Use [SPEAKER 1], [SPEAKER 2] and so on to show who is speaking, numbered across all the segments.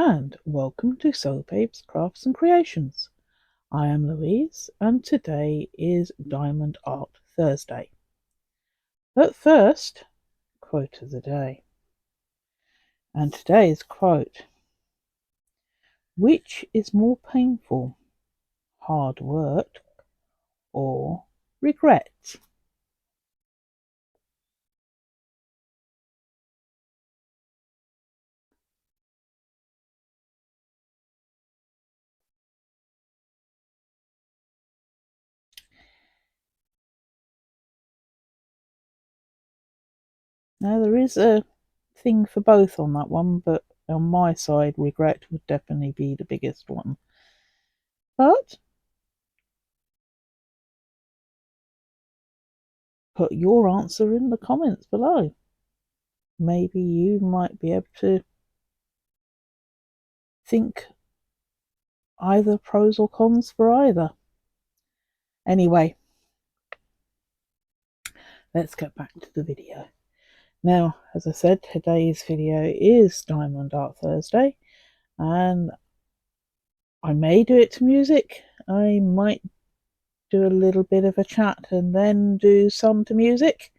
[SPEAKER 1] and welcome to Soul Babes Crafts and Creations. I am Louise, and today is Diamond Art Thursday. But first, quote of the day. And today's quote: which is more painful, hard work or regret? Now, there is a thing for both on that one, but on my side, regret would definitely be the biggest one. But put your answer in the comments below. Maybe you might be able to think either pros or cons for either. Anyway, let's get back to the video. Now, as I said, today's video is Diamond Art Thursday, and I may do it to music. I might do a little bit of a chat and then do some to music.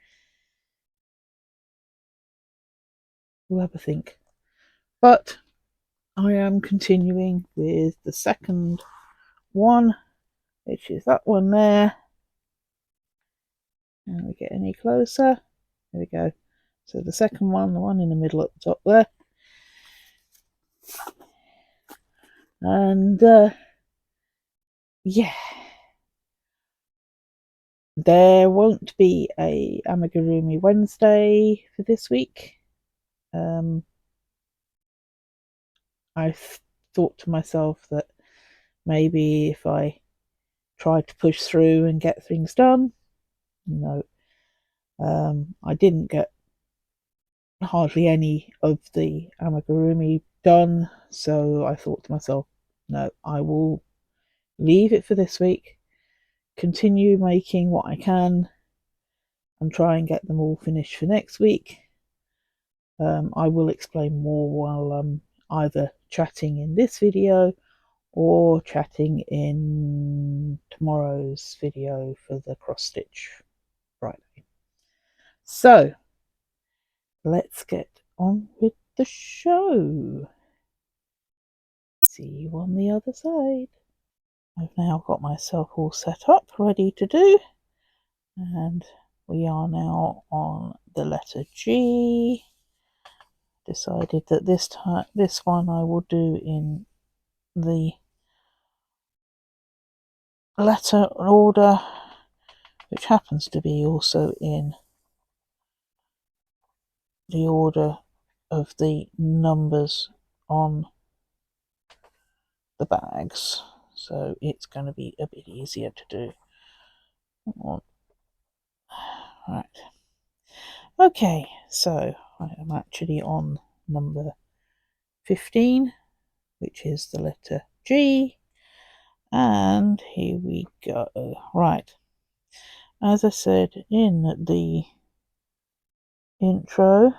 [SPEAKER 1] We'll have a think. But I am continuing with the second one, which is that one there. And we get any closer. There we go. So the second one, the one in the middle at the top there. And yeah, there won't be a Amigurumi Wednesday for this week. I thought to myself that maybe if I tried to push through and get things done, no, I didn't get hardly any of the Amigurumi done, so I thought to myself, no, I will leave it for this week, continue making what I can, and try and get them all finished for next week. I will explain more while I'm either chatting in this video or chatting in tomorrow's video for the cross stitch Friday. So let's get on with the show. See you on the other side. I've now got myself all set up, ready to do, and we are now on the letter G. Decided that this one I will do in the letter order, which happens to be also in the order of the numbers on the bags, so it's going to be a bit easier to do. Right. Okay, so I am actually on number 15, which is the letter G, and here we go. Right, as I said in the intro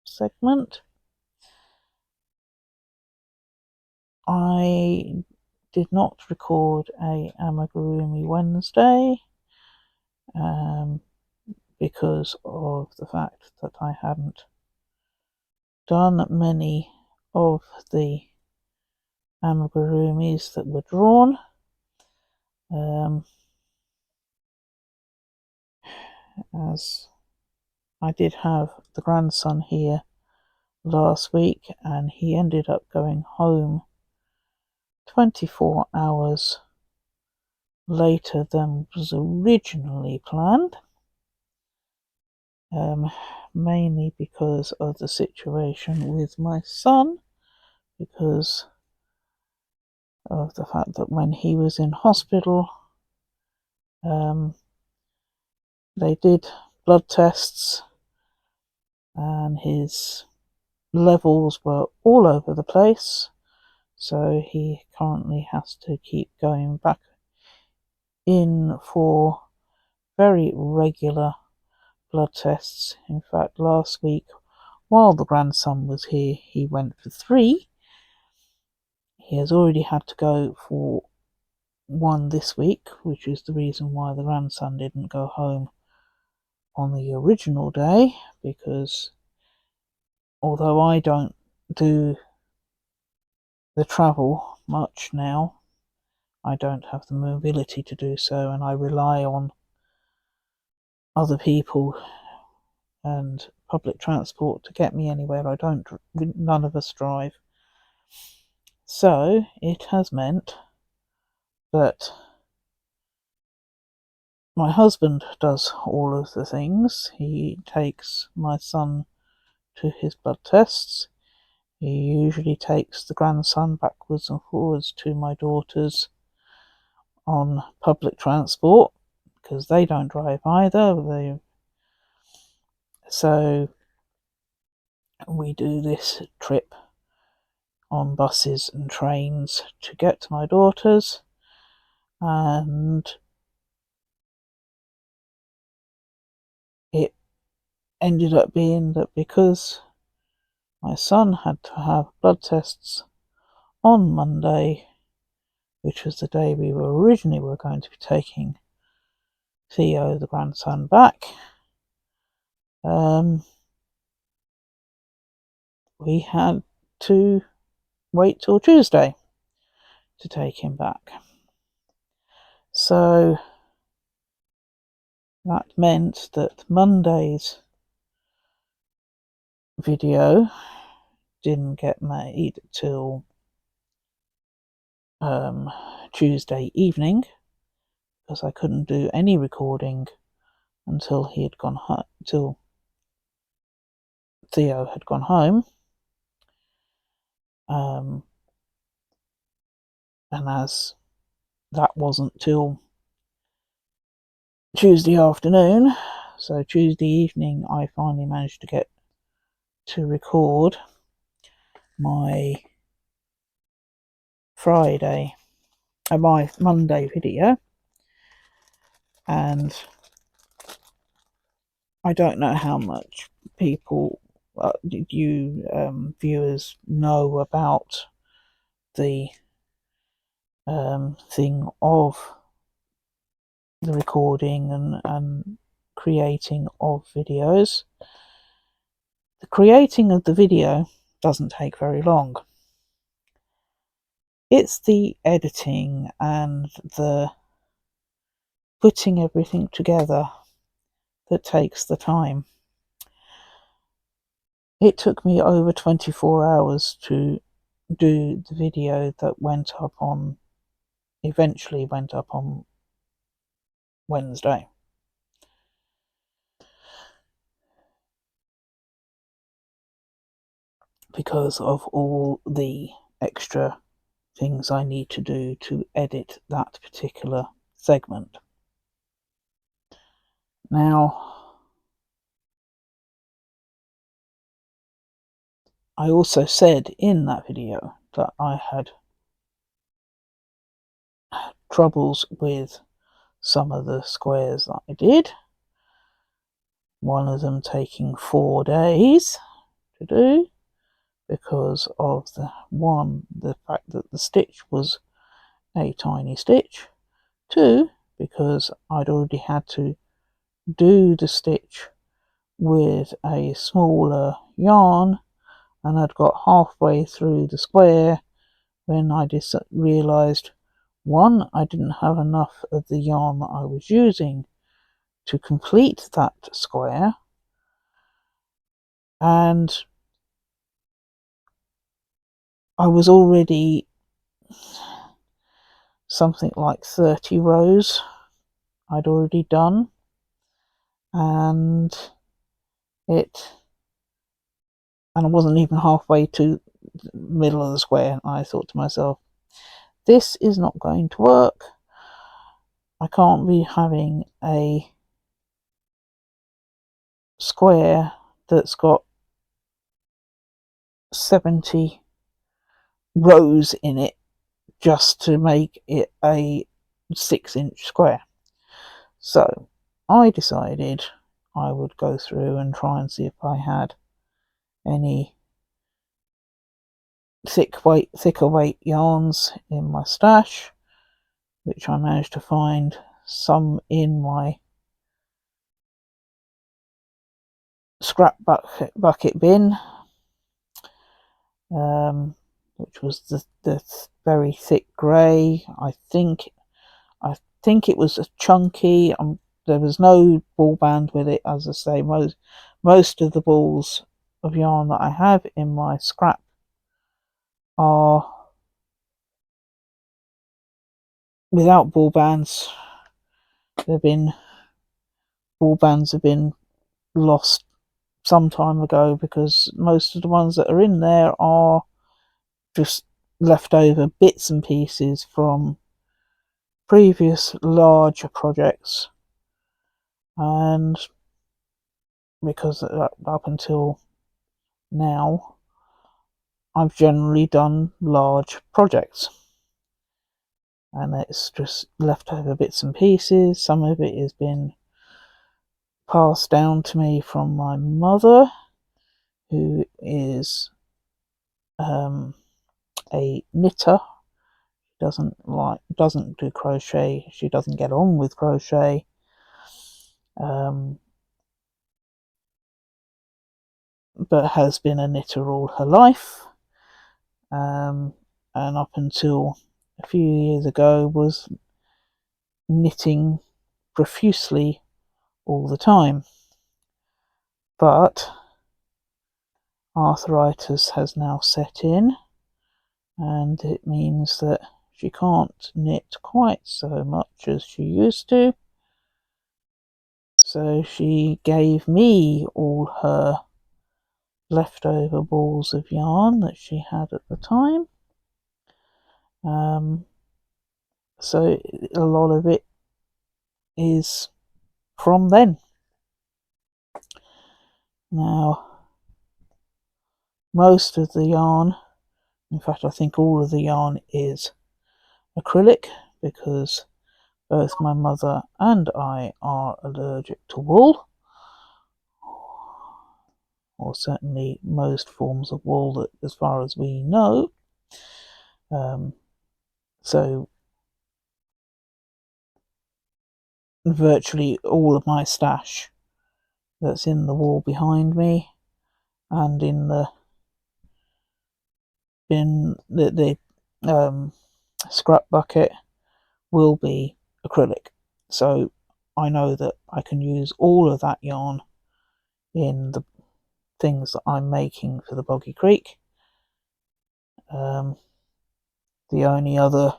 [SPEAKER 1] segment, I did not record a Amigurumi Wednesday because of the fact that I hadn't done many of the Amigurumis that were drawn. As I did have the grandson here last week, and he ended up going home 24 hours later than was originally planned, mainly because of the situation with my son, because of the fact that when he was in hospital, they did blood tests and his levels were all over the place, so he currently has to keep going back in for very regular blood tests. In fact, last week while the grandson was here, he went for 3. He has already had to go for 1 this week, which is the reason why the grandson didn't go home on the original day, because although I don't do the travel much now, I don't have the mobility to do so, and I rely on other people and public transport to get me anywhere. None of us drive. So it has meant that my husband does all of the things. He takes my son to his blood tests. He usually takes the grandson backwards and forwards to my daughter's on public transport, because they don't drive either. So we do this trip on buses and trains to get to my daughter's, and it ended up being that because my son had to have blood tests on Monday, which was the day we originally were going to be taking Theo, the grandson, back, we had to wait till Tuesday to take him back. So that meant that Monday's video didn't get made till Tuesday evening, because I couldn't do any recording until till Theo had gone home. And as that wasn't till Tuesday afternoon, so Tuesday evening I finally managed to get to record my my Monday video, and I don't know how much people, viewers, know about the thing of the recording and creating of videos. The creating of the video doesn't take very long. It's the editing and the putting everything together that takes the time. It took me over 24 hours to do the video that eventually went up on Wednesday. Because of all the extra things I need to do to edit that particular segment. Now, I also said in that video that I had troubles with some of the squares that I did. One of them taking 4 days to do because of the fact that the stitch was a tiny stitch. 2, because I'd already had to do the stitch with a smaller yarn, and I'd got halfway through the square when I just realised, 1, I didn't have enough of the yarn that I was using to complete that square, and I was already something like 30 rows I'd already done, and I wasn't even halfway to the middle of the square, and I thought to myself, this is not going to work. I can't be having a square that's got 70 rows in it just to make it a 6-inch square. So I decided I would go through and try and see if I had any thicker weight yarns in my stash, which I managed to find some in my scrap bucket bin, which was the very thick grey. I think it was a chunky. There was no ball band with it. As I say, most of the balls of yarn that I have in my scrap are without ball bands. Ball bands have been lost some time ago, because most of the ones that are in there are just leftover bits and pieces from previous larger projects, and because up until now I've generally done large projects, and it's just leftover bits and pieces. Some of it has been passed down to me from my mother, who is a knitter. Doesn't do crochet. She doesn't get on with crochet. But has been a knitter all her life, and up until a few years ago was knitting profusely all the time. But arthritis has now set in, and it means that she can't knit quite so much as she used to. So she gave me all her leftover balls of yarn that she had at the time. So a lot of it is from then. Now, most of the yarn, in fact I think all of the yarn, is acrylic, because both my mother and I are allergic to wool, or certainly most forms of wool, that, as far as we know. So virtually all of my stash that's in the wall behind me and in the scrap bucket will be acrylic. So I know that I can use all of that yarn in the things that I'm making for the Boggy Creek. The only other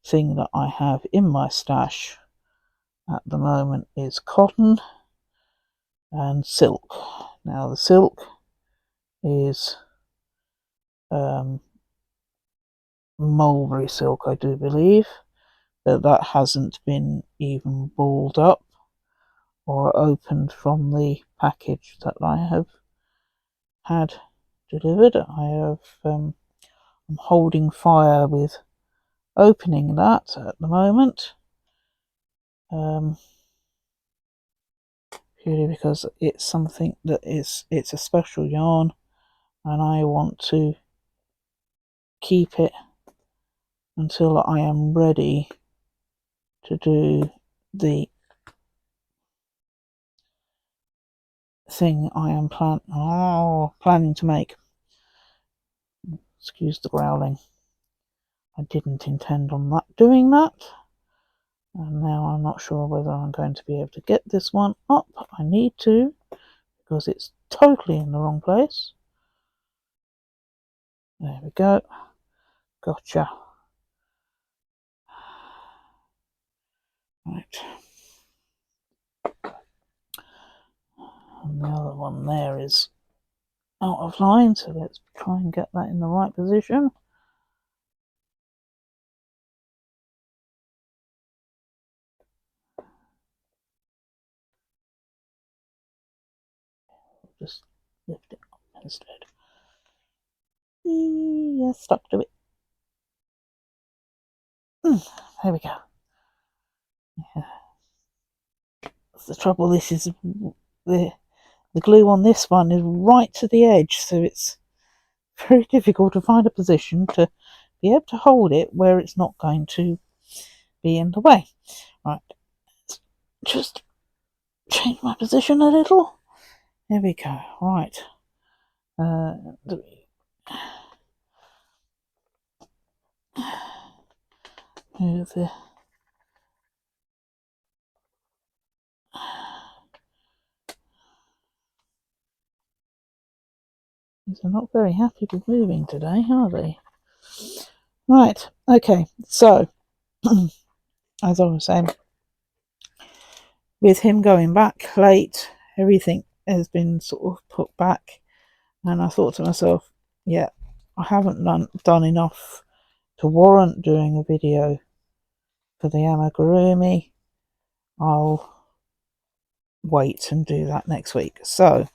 [SPEAKER 1] thing that I have in my stash at the moment is cotton and silk. Now the silk is mulberry silk, I do believe, but that hasn't been even balled up or opened from the package that I have had delivered. I'm holding fire with opening that at the moment, purely because it's something that it's a special yarn, and I want to keep it until I am ready to do the thing I am planning to make. Excuse the growling. I didn't intend on doing that, and now I'm not sure whether I'm going to be able to get this one up. I need to, because it's totally in the wrong place. There we go. Gotcha. Right. And the other one there is out of line, so let's try and get that in the right position. Just lift it up instead. Yeah, stuck to it. There we go. Yeah. That's the trouble. This is the glue on this one is right to the edge, so it's very difficult to find a position to be able to hold it where it's not going to be in the way. Right, let's just change my position a little. There we go. Right. Move the These are not very happy with moving today, are they? Right, okay, so as I was saying, with him going back late, everything has been sort of put back, and I thought to myself, yeah, I haven't done enough to warrant doing a video for the amigurumi. I'll wait and do that next week. So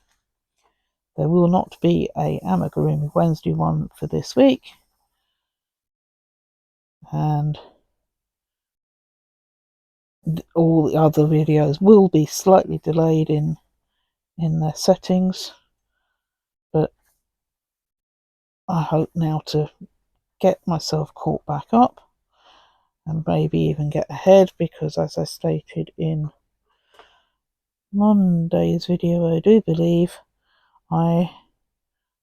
[SPEAKER 1] there will not be a Amigurumi Wednesday one for this week, and all the other videos will be slightly delayed in their settings, but I hope now to get myself caught back up and maybe even get ahead, because as I stated in Monday's video, I do believe I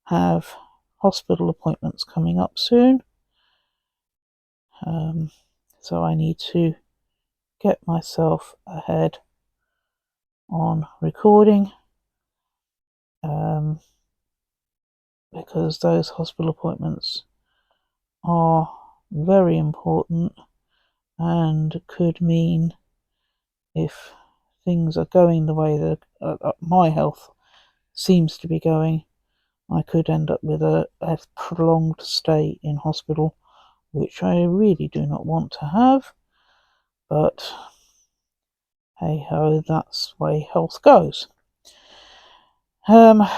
[SPEAKER 1] have hospital appointments coming up soon, so I need to get myself ahead on recording, because those hospital appointments are very important and could mean, if things are going the way that my health seems to be going, I could end up with a prolonged stay in hospital, which I really do not want to have, but hey ho, that's the way health goes. And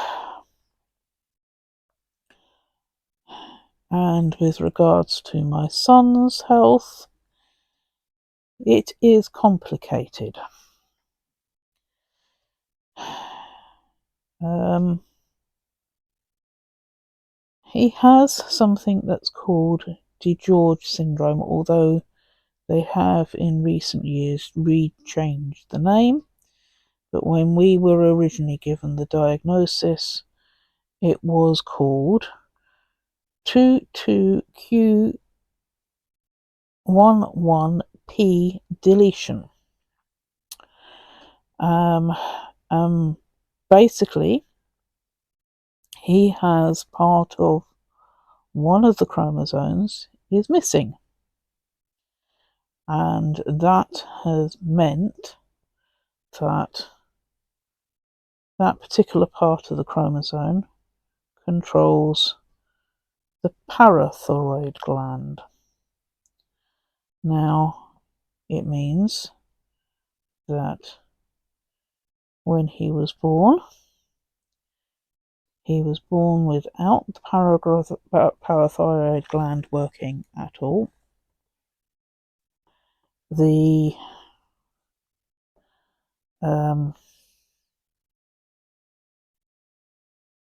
[SPEAKER 1] with regards to my son's health, it is complicated. He has something that's called DiGeorge syndrome, although they have in recent years changed the name. But when we were originally given the diagnosis, it was called 22q11p deletion. Basically, he has part of one of the chromosomes is missing, and that has meant that that particular part of the chromosome controls the parathyroid gland. Now, it means that when he was born without the parathyroid gland working at all.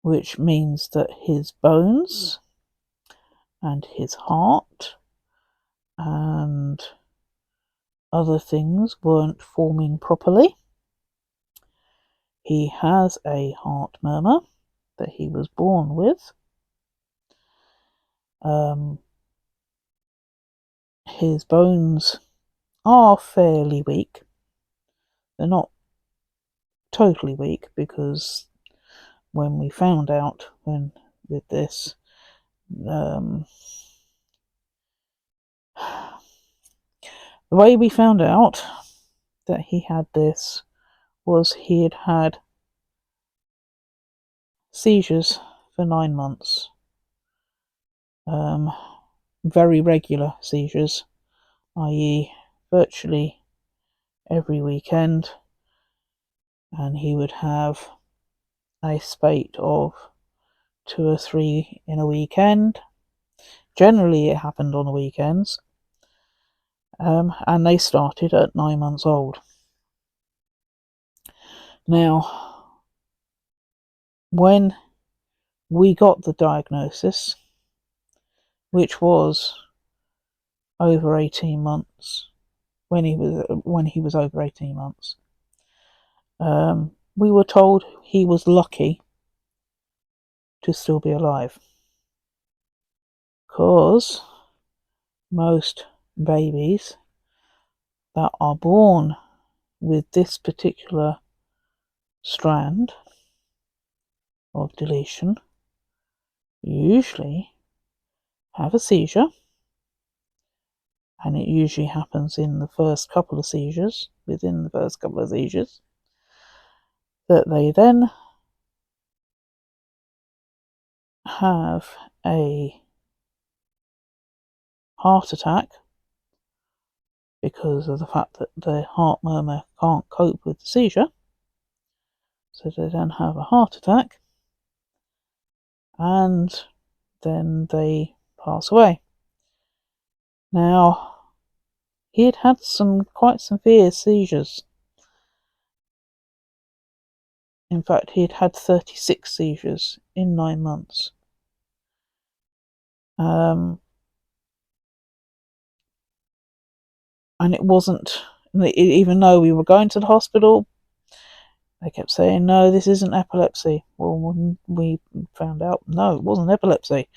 [SPEAKER 1] Which means that his bones and his heart and other things weren't forming properly. He has a heart murmur that he was born with. His bones are fairly weak. They're not totally weak, because when we found out with this, the way we found out that he had this was he had had seizures for 9 months. Very regular seizures, i.e. virtually every weekend, and he would have a spate of 2 or 3 in a weekend. Generally it happened on the weekends, and they started at 9 months old. Now, when we got the diagnosis, which was over 18 months, when he was over 18 months, we were told he was lucky to still be alive, because most babies that are born with this particular strand of deletion usually have a seizure, and it usually happens in the first couple of seizures, within the first couple of seizures, that they then have a heart attack because of the fact that the heart murmur can't cope with the seizure. So they then have a heart attack, and then they pass away. Now, he'd had some quite severe seizures. In fact, he'd had 36 seizures in 9 months. And it wasn't, even though we were going to the hospital, they kept saying, no, this isn't epilepsy. Well, when we found out, no, it wasn't epilepsy.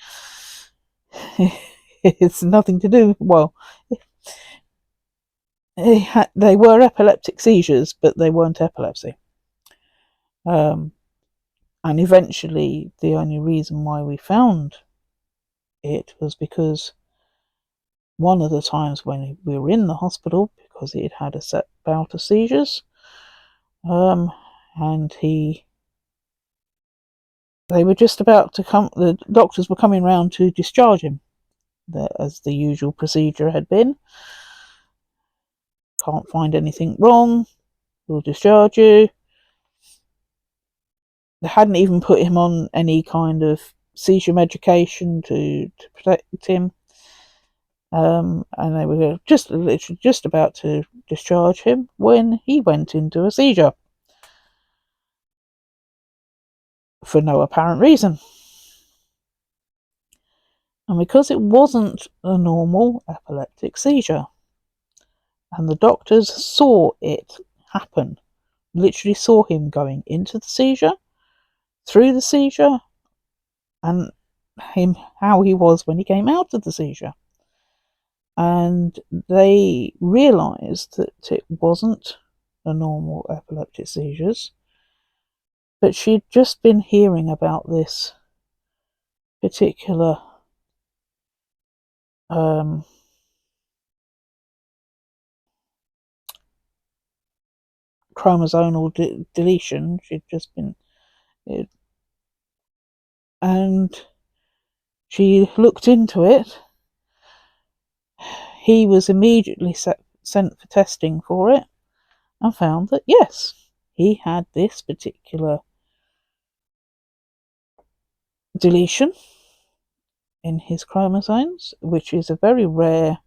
[SPEAKER 1] It's nothing to do, well, they were epileptic seizures, but they weren't epilepsy. And eventually, the only reason why we found it was because one of the times when we were in the hospital, because he had had a set bout of seizures, and they were just about to come, the doctors were coming round to discharge him, as the usual procedure had been. Can't find anything wrong, we'll discharge you. They hadn't even put him on any kind of seizure medication to protect him. And they were literally just about to discharge him when he went into a seizure for no apparent reason. And because it wasn't a normal epileptic seizure, and the doctors saw it happen, literally saw him going into the seizure, through the seizure, and how he was when he came out of the seizure. And they realised that it wasn't a normal epileptic seizures, but she'd just been hearing about this particular chromosomal deletion. She'd just been, and she looked into it. He was immediately sent for testing for it, and found that yes, he had this particular deletion in his chromosomes, which is a very rare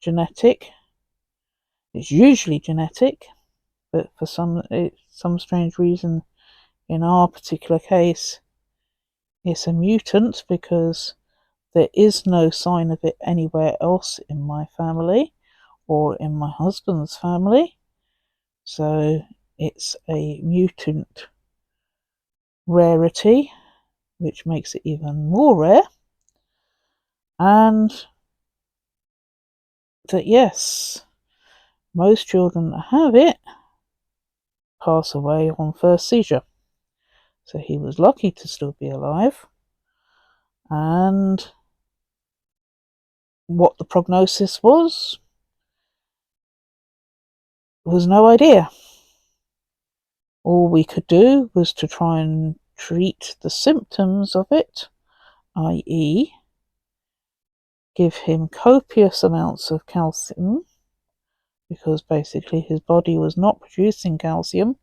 [SPEAKER 1] genetic. It's usually genetic, but for some strange reason, in our particular case, it's a mutant, because there is no sign of it anywhere else in my family or in my husband's family. So it's a mutant rarity, which makes it even more rare. And that yes, most children that have it pass away on first seizure. So he was lucky to still be alive. And what the prognosis was no idea. All we could do was to try and treat the symptoms of it, i.e. give him copious amounts of calcium, because basically his body was not producing calcium,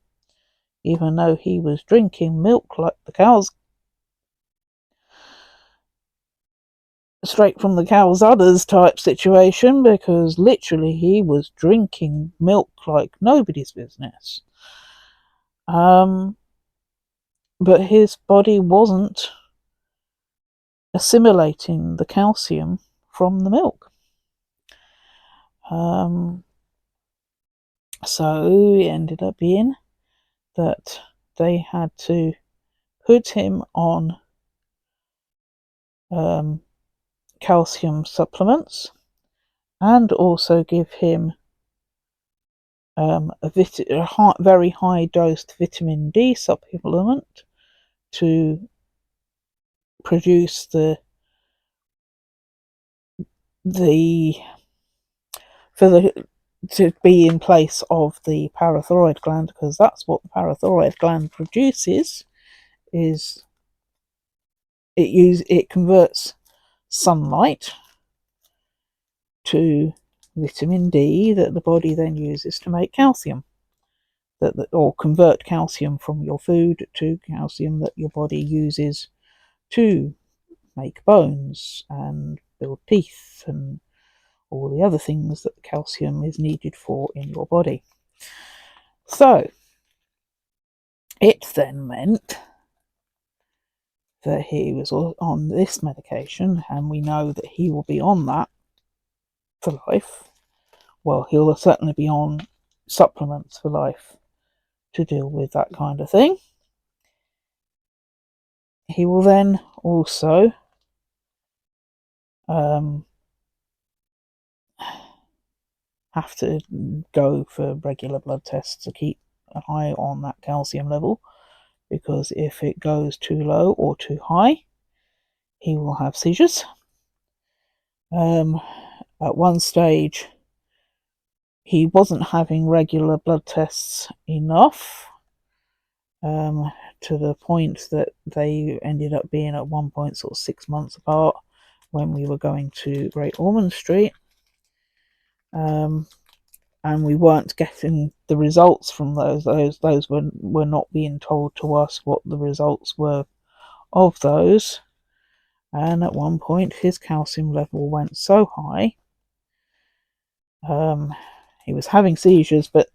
[SPEAKER 1] even though he was drinking milk like the cows, straight from the cow's udders type situation, because literally he was drinking milk like nobody's business. but his body wasn't assimilating the calcium from the milk. So it ended up being that they had to put him on calcium supplements and also give him a very high dosed vitamin D supplement to produce the to be in place of the parathyroid gland, because that's what the parathyroid gland produces. Is it converts sunlight to vitamin D that the body then uses to make calcium, or convert calcium from your food to calcium that your body uses to make bones and build teeth and all the other things that calcium is needed for in your body. So it then meant that he was on this medication, and we know that he will be on that for life. Well, he'll certainly be on supplements for life to deal with that kind of thing. He will then also have to go for regular blood tests to keep an eye on that calcium level, because if it goes too low or too high, he will have seizures. At one stage, he wasn't having regular blood tests enough, to the point that they ended up being at one point sort of 6 months apart when we were going to Great Ormond Street. And we weren't getting the results from those. Those were not being told to us what the results were of those. And at one point, his calcium level went so high, he was having seizures, but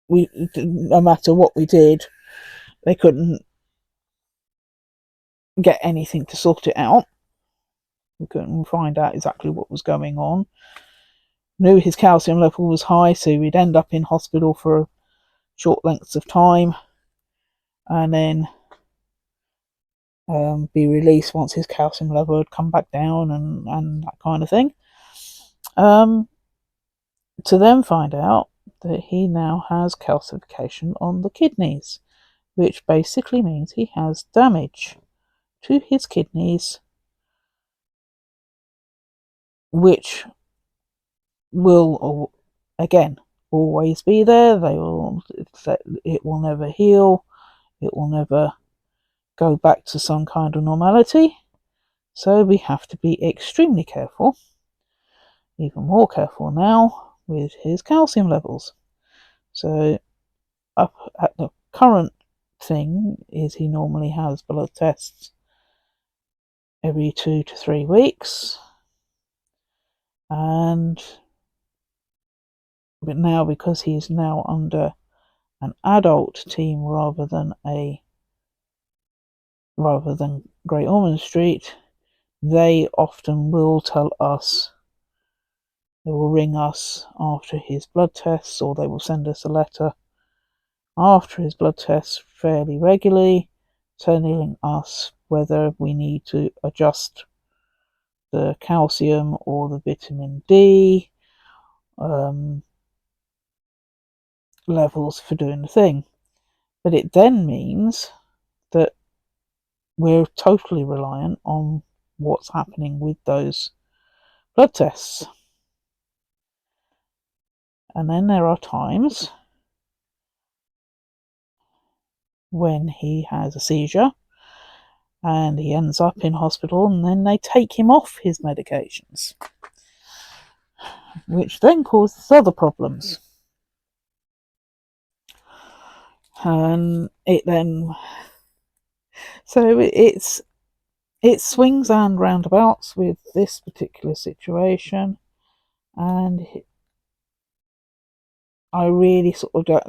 [SPEAKER 1] no matter what we did, they couldn't get anything to sort it out. We couldn't find out exactly what was going on. Knew his calcium level was high, so we'd end up in hospital for short lengths of time, and then be released once his calcium level had come back down, and that kind of thing. To then find out that he now has calcification on the kidneys, which basically means he has damage to his kidneys, which will again always be there. It will never heal. It will never go back to some kind of normality. So we have to be extremely careful, even more careful now, with his calcium levels. So up at the current thing is he normally has blood tests every 2 to 3 weeks, but now, because he's now under an adult team rather than Great Ormond Street, they often will tell us, they will ring us after his blood tests, or they will send us a letter after his blood tests fairly regularly, telling us whether we need to adjust the calcium or the vitamin D levels for doing the thing. But it then means that we're totally reliant on what's happening with those blood tests. And then there are times when he has a seizure and he ends up in hospital, and then they take him off his medications, which then causes other problems. And it swings and roundabouts with this particular situation, and I really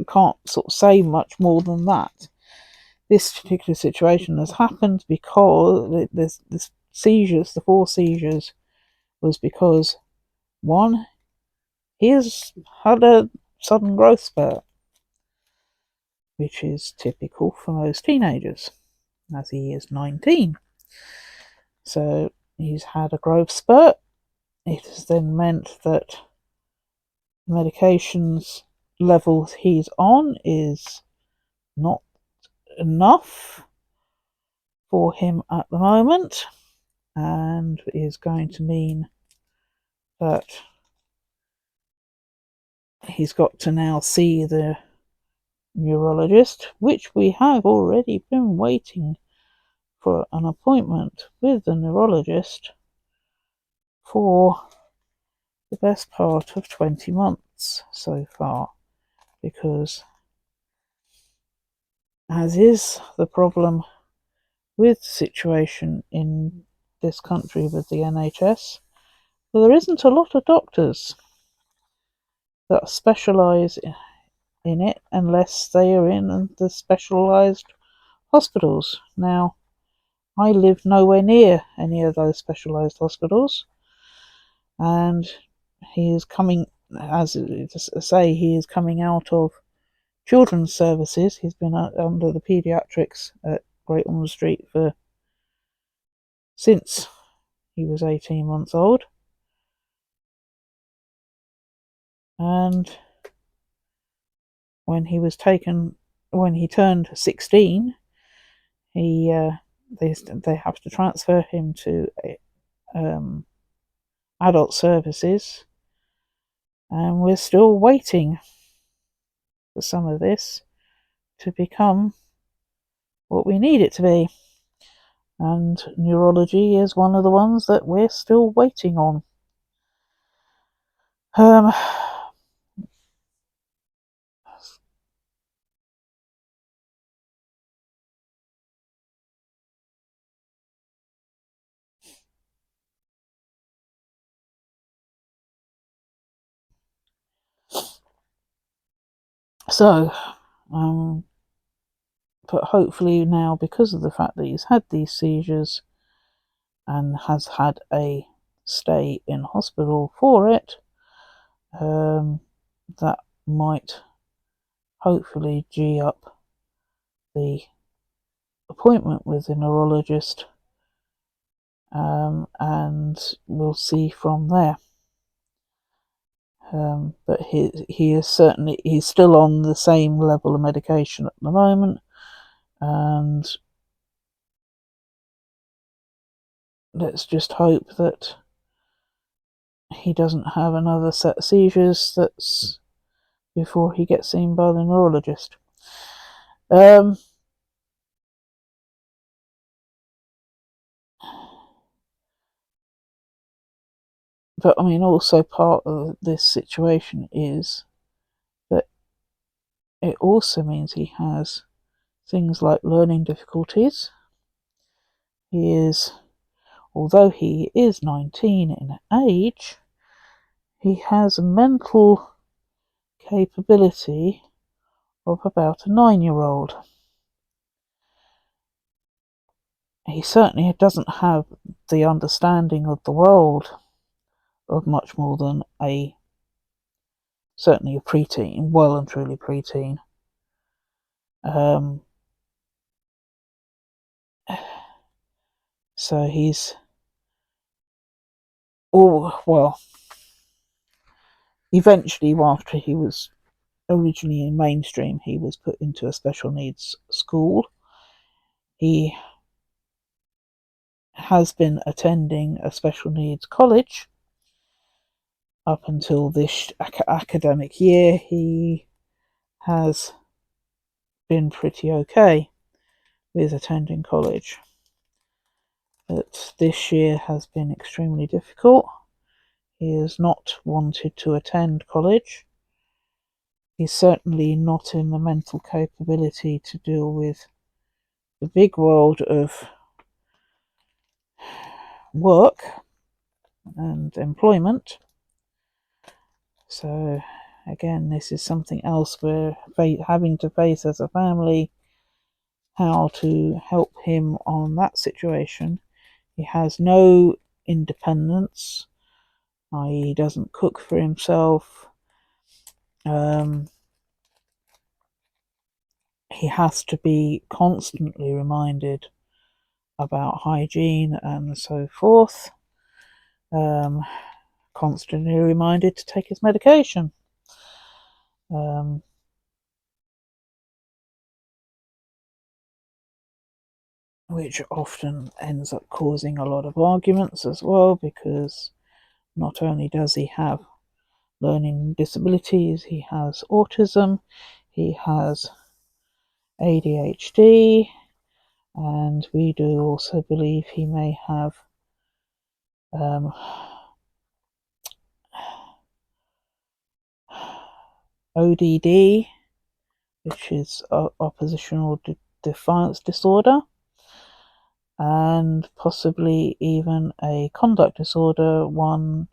[SPEAKER 1] can't say much more than that. this particular situation has happened because the seizures, the 4 seizures, was because one, he has had a sudden growth spurt, which is typical for most teenagers, as he is 19. So he's had a growth spurt. It has then meant that the medications level he's on is not enough for him at the moment, and is going to mean that he's got to now see the neurologist, which we have already been waiting for an appointment with the neurologist for the best part of 20 months so far, because, as is the problem with the situation in this country with the NHS, there isn't a lot of doctors that specialise in it unless they are in the specialised hospitals. Now, I live nowhere near any of those specialised hospitals, and he is coming, as I say, he is coming out of children's services. He's been under the paediatrics at Great Ormond Street since he was 18 months old, and when he turned 16, they have to transfer him to adult services, and we're still waiting for some of this to become what we need it to be. And neurology is one of the ones that we're still waiting on. So, but hopefully now, because of the fact that he's had these seizures and has had a stay in hospital for it, that might hopefully gee up the appointment with the neurologist, and we'll see from there. But he is certainly, he's still on the same level of medication at the moment, and let's just hope that he doesn't have another set of seizures that's before he gets seen by the neurologist. But I mean, also part of this situation is that it also means he has things like learning difficulties. Although he is 19 in age, he has a mental capability of about a 9-year-old. He certainly doesn't have the understanding of the world of much more than certainly a preteen, well and truly preteen. So eventually, after he was originally in mainstream, he was put into a special needs school. He has been attending a special needs college up until this academic year. He has been pretty okay with attending college, but this year has been extremely difficult. He has not wanted to attend college. He's certainly not in the mental capability to deal with the big world of work and employment. So again, this is something else we're having to face as a family, how to help him on that situation. He has no independence, i.e. he doesn't cook for himself. He has to be constantly reminded about hygiene and so forth. Constantly reminded to take his medication. Which often ends up causing a lot of arguments as well, because not only does he have learning disabilities, he has autism, he has ADHD, and we do also believe he may have ODD, which is oppositional defiance disorder, and possibly even a conduct disorder, one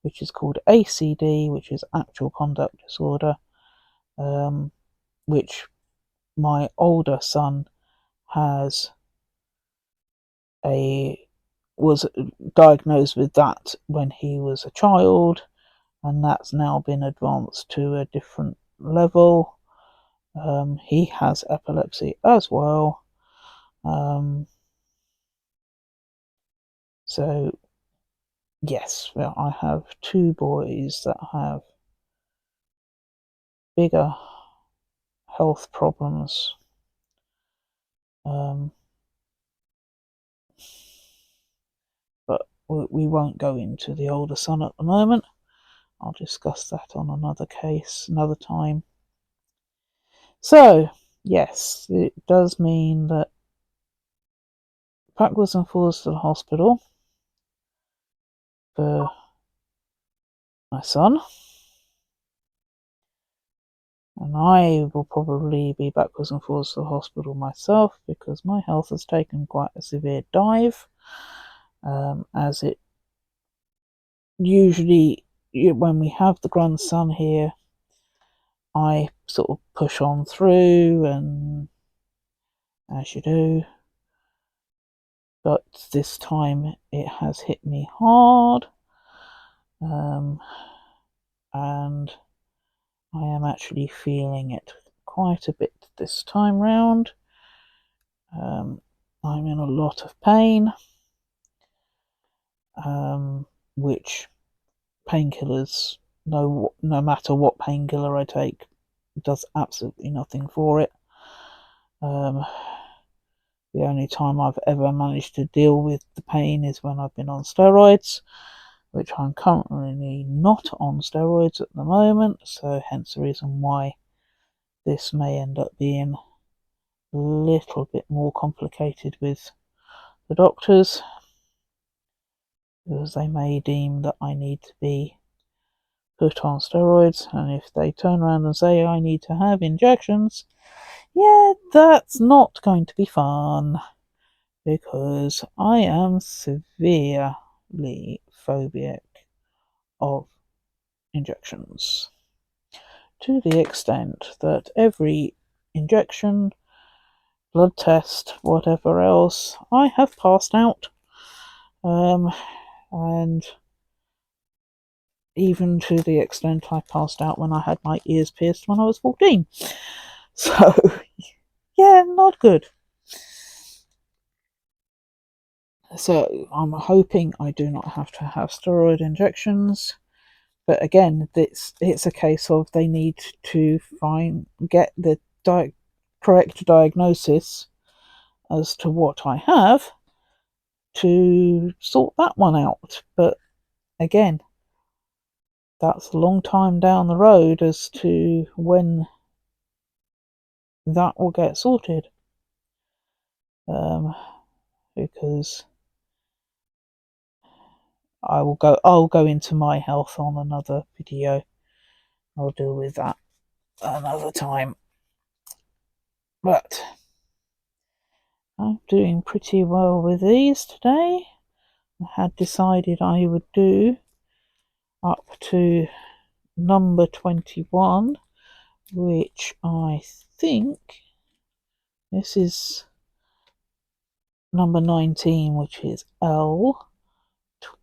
[SPEAKER 1] which is called ACD, which is actual conduct disorder, which my older son was diagnosed with that when he was a child, and that's now been advanced to a different level. He has epilepsy as well. So yes, well, I have two boys that have bigger health problems. But we won't go into the older son at the moment. I'll discuss that on another case, another time. So, yes, it does mean that backwards and forwards to the hospital for my son. And I will probably be backwards and forwards to the hospital myself, because my health has taken quite a severe dive, as it usually, when we have the grandson here, I sort of push on through, and as you do, but this time it has hit me hard, and I am actually feeling it quite a bit this time round. I'm in a lot of pain, which painkillers, no matter what painkiller I take, does absolutely nothing for it. The only time I've ever managed to deal with the pain is when I've been on steroids, which I'm currently not on steroids at the moment, so hence the reason why this may end up being a little bit more complicated with the doctors, because they may deem that I need to be put on steroids, and if they turn around and say I need to have injections, yeah, that's not going to be fun, because I am severely phobic of injections, to the extent that every injection, blood test, whatever else, I have passed out. And even to the extent I passed out when I had my ears pierced when I was 14. So, yeah, not good. So, I'm hoping I do not have to have steroid injections. But again, it's a case of they need to get the correct diagnosis as to what I have to sort that one out. But again, that's a long time down the road as to when that will get sorted. Because I'll go into my health on another video. I'll deal with that another time. But I'm doing pretty well with these today. I had decided I would do up to number 21, which I think This is number 19, which is L.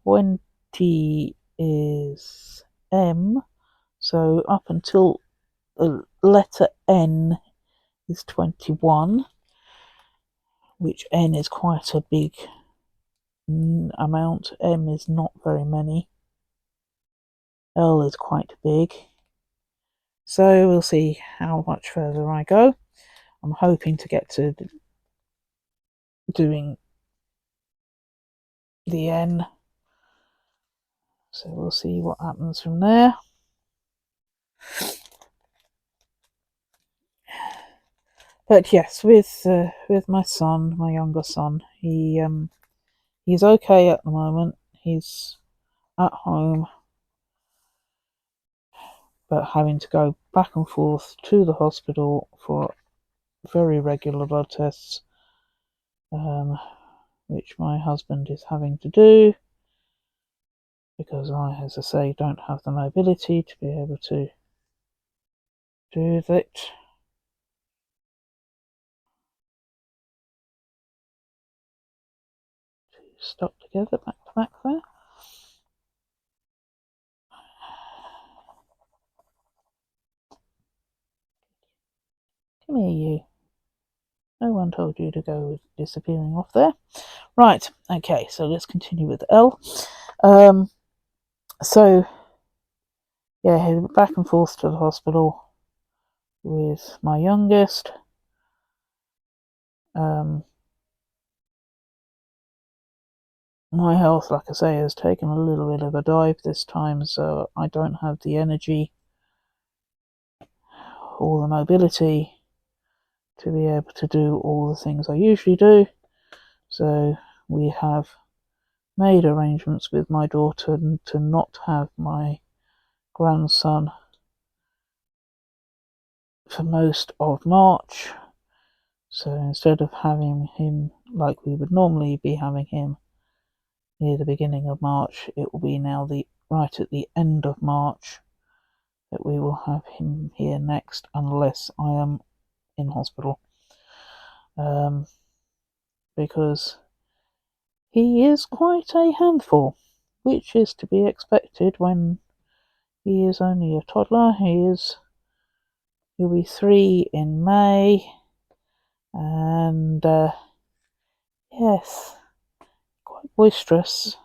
[SPEAKER 1] 20 is M. So up until the letter N is 21, which N is quite a big amount. M is not very many. L is quite big. So we'll see how much further I go. I'm hoping to get to doing the N. So we'll see what happens from there. But yes, with my son, my younger son, he's okay at the moment. He's at home, but having to go back and forth to the hospital for very regular blood tests, which my husband is having to do because I, as I say, don't have the mobility to be able to do that. Stuck together, back to back there. Come here, you. No one told you to go disappearing off there. Right, okay, so let's continue with L. So, yeah, back and forth to the hospital with my youngest. My health, like I say, has taken a little bit of a dive this time, so I don't have the energy or the mobility to be able to do all the things I usually do. So we have made arrangements with my daughter to not have my grandson for most of March. So instead of having him like we would normally be having him near the beginning of March, it will be now right at the end of March that we will have him here next, unless I am in hospital, because he is quite a handful, which is to be expected when he is only a toddler. He'll be 3 in May, and yes, quite boisterous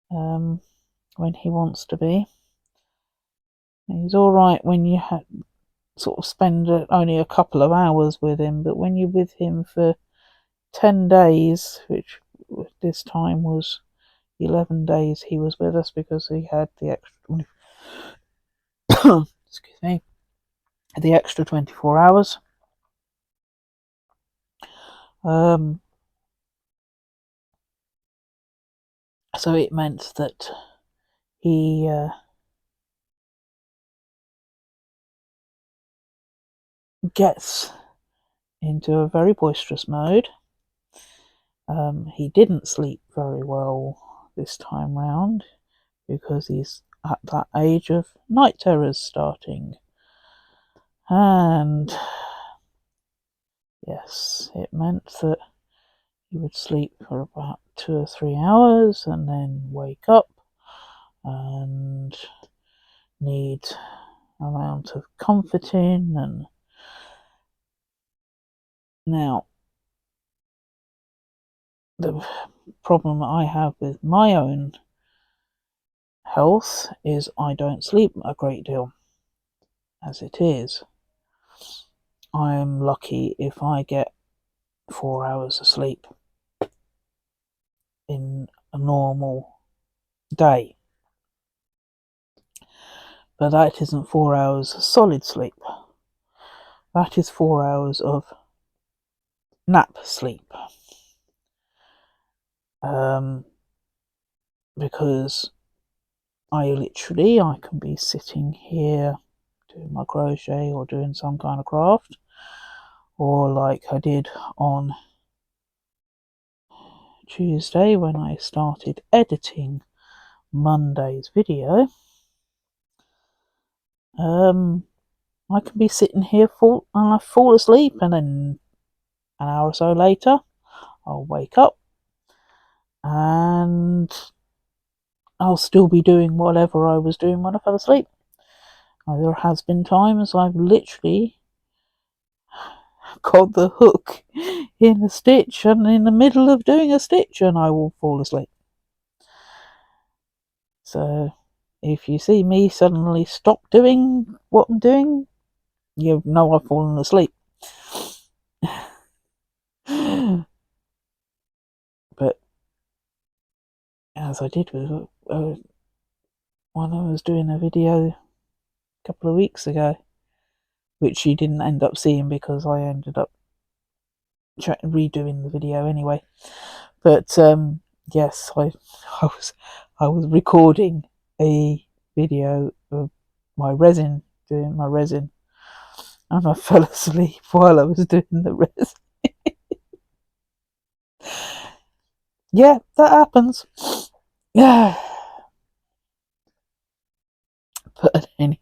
[SPEAKER 1] when he wants to be. He's all right when you sort of spend only a couple of hours with him, but when you're with him for 10 days, which this time was 11 days he was with us because he had the extra excuse me, the extra 24 hours. So it meant that he gets into a very boisterous mode. He didn't sleep very well this time round because he's at that age of night terrors starting. And yes, it meant that he would sleep for about 2 or 3 hours and then wake up and need amount of comforting. And now the problem I have with my own health is I don't sleep a great deal. As it is, I'm lucky if I get 4 hours of sleep in a normal day, but that isn't 4 hours of solid sleep. That is 4 hours of nap sleep, because I can be sitting here doing my crochet or doing some kind of craft, or like I did on Tuesday when I started editing Monday's video. I can be sitting here and I fall asleep, and then an hour or so later, I'll wake up and I'll still be doing whatever I was doing when I fell asleep. There has been times I've literally got the hook in a stitch and in the middle of doing a stitch and I will fall asleep. So if you see me suddenly stop doing what I'm doing, you know I've fallen asleep. But as I did with when I was doing a video a couple of weeks ago, which you didn't end up seeing because I ended up redoing the video anyway. But yes, I was recording a video of my resin, doing my resin, and I fell asleep while I was doing the resin. Yeah, that happens. Yeah. But anyway.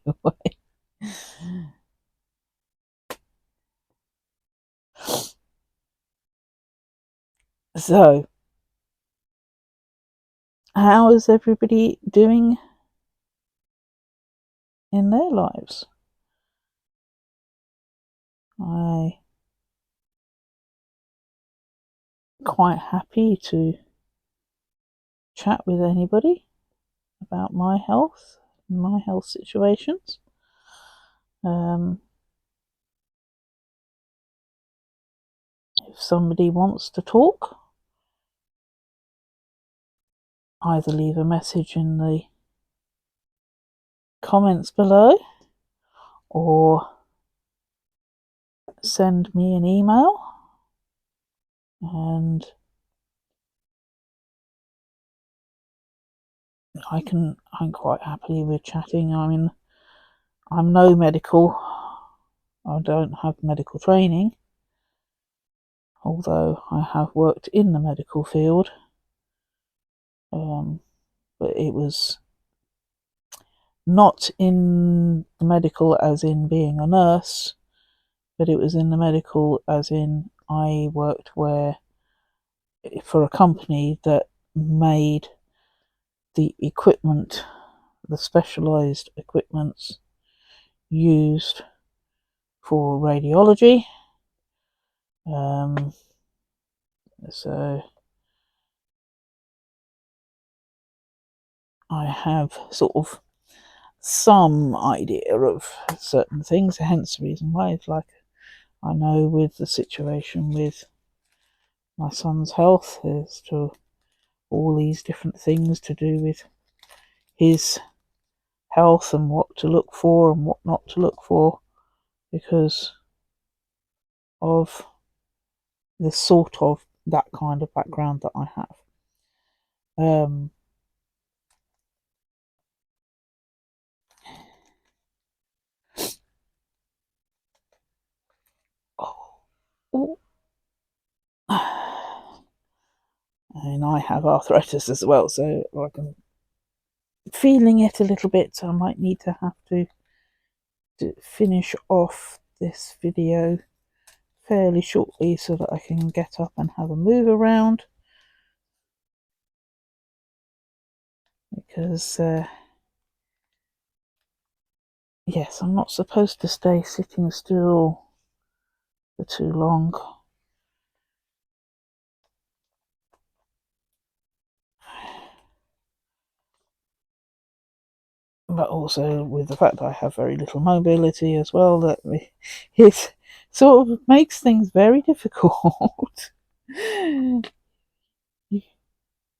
[SPEAKER 1] So, how is everybody doing in their lives? I'm quite happy to chat with anybody about my health situations. If somebody wants to talk, either leave a message in the comments below or send me an email, and I'm quite happy with chatting. I mean, I'm no medical, I don't have medical training, although I have worked in the medical field, but it was not in the medical as in being a nurse, but it was in the medical as in I worked for a company that made the equipment, the specialised equipments used for radiology. So I have sort of some idea of certain things, hence the reason why it's like I know with the situation with my son's health as to all these different things to do with his health and what to look for and what not to look for because of the sort of that kind of background that I have. And I have arthritis as well, so like I'm feeling it a little bit, so I might need to have to finish off this video fairly shortly so that I can get up and have a move around, because yes, I'm not supposed to stay sitting still for too long. But also with the fact that I have very little mobility as well, that it sort of makes things very difficult.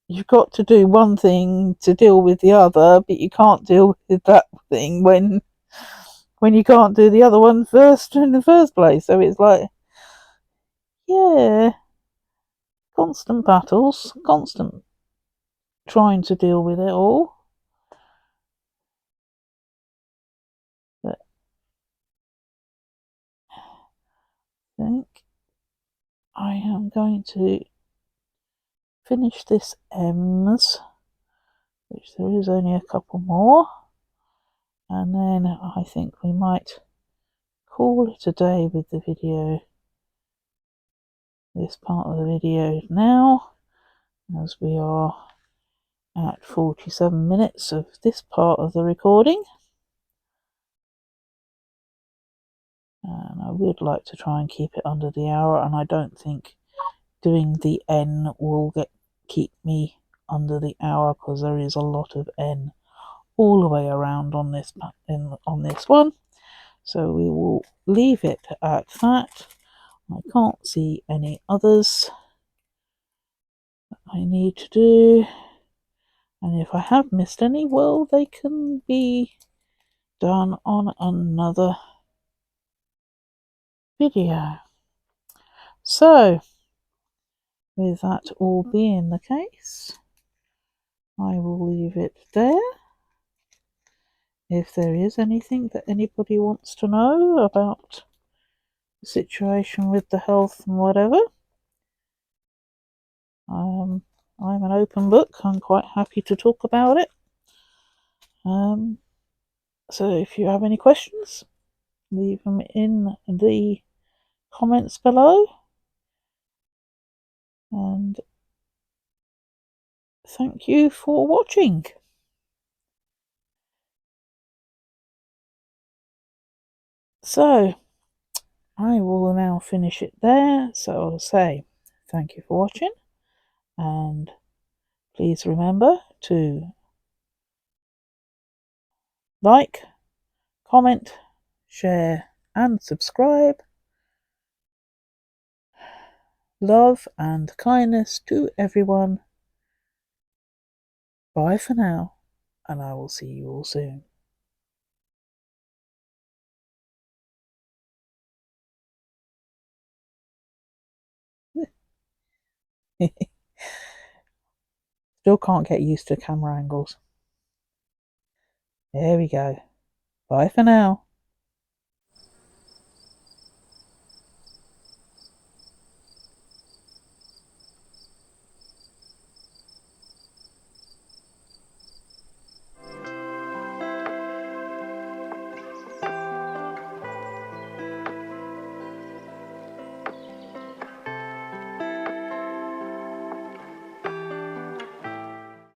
[SPEAKER 1] You've got to do one thing to deal with the other, but you can't deal with that thing when you can't do the other one first in the first place. So it's like, yeah, constant battles, constant trying to deal with it all. But I think I am going to finish this M's, which there is only a couple more, and then I think we might call it a day with the video. this part of the video now, as we are at 47 minutes of this part of the recording. And I would like to try and keep it under the hour, and I don't think doing the N will keep me under the hour, because there is a lot of N all the way around on this one. So we will leave it at that. I can't see any others that I need to do, and if I have missed any, well, they can be done on another video. So with that all being the case, I will leave it there. If there is anything that anybody wants to know about the situation with the health and whatever, I'm an open book. I'm quite happy to talk about it. So if you have any questions, leave them in the comments below. And thank you for watching. So I will now finish it there. So I'll say thank you for watching, and please remember to like, comment, share and subscribe. Love and kindness to everyone. Bye for now, and I will see you all soon. Still can't get used to camera angles. There we go. Bye for now.